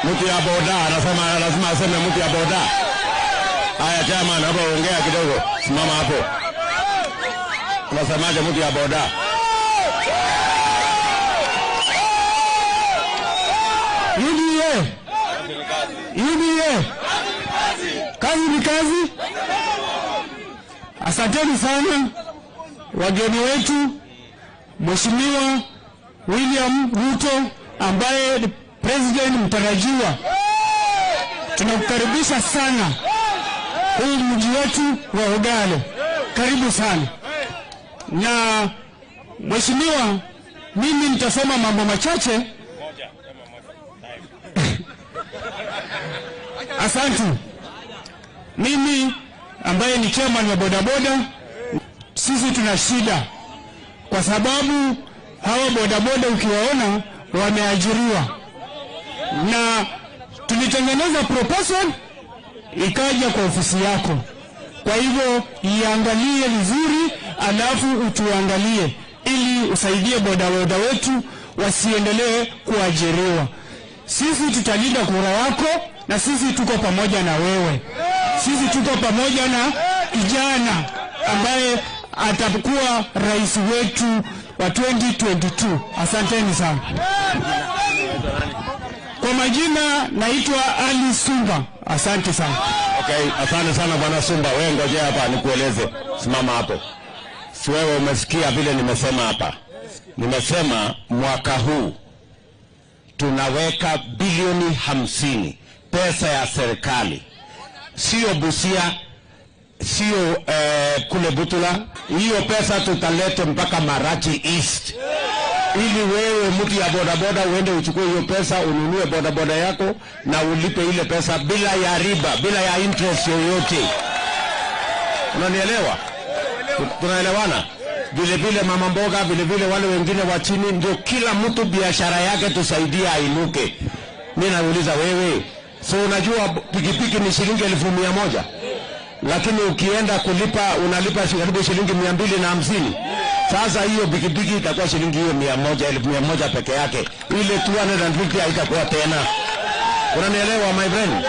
Mtu ya boda anasema lazima aseme mtu ya boda. Haya chama na hapo ongea kidogo. Simama hapo. Unasemaje mtu ya boda? UDA. Kazi ni kazi. Asanteni sana wageni wetu, Mheshimiwa William Ruto ambaye ni president mtarajiwa. Tunakukaribisha sana huu mji wetu wa Ogalo. Karibu sana. Na Mheshimiwa, mimi nitasema mambo machache. Asante. Mimi ambaye ni chairman wa bodaboda, sisi tuna shida kwa sababu hawa bodaboda ukiwaona wameajiriwa, na tulitengeneza proposal ikaja kwa ofisi yako. Kwa hivyo iangalie vizuri, alafu utuangalie ili usaidie bodaboda wetu wasiendelee kuajiriwa. Sisi tutalinda kura yako na sisi tuko pamoja na wewe. Sisi tuko pamoja na kijana ambaye atakuwa rais wetu wa 2022. Asanteni sana. Kwa majina naitwa Ali Sumba. Asante sana. Okay, asante sana bwana Sumba. Wewe ngoja hapa nikueleze. Simama hapo. Si wewe umesikia vile nimesema hapa. Nimesema mwaka huu tunaweka bilioni 50 pesa ya serikali. Sio Busia, sio kule Butula. Hiyo pesa tutalete mpaka Marachi East. Ili wewe mtu ya bodaboda uende uchukue hiyo pesa, ununue bodaboda yako na ulipe ile pesa bila ya riba, bila ya interest yoyote. Unanielewa? Tunaelewana? Vile vile mama mboga, vile vile wale wengine wa chini, ndio kila mtu biashara yake tusaidie ainuke. Mimi nauliza wewe, so unajua pikipiki ni shilingi 1,100, lakini ukienda kulipa unalipa karibu shilingi 250. Sasa hiyo pikipiki itakuwa shilingi hiyo 100,000 peke yake. Ile 250 haitakuwa tena. Unanielewa my friend?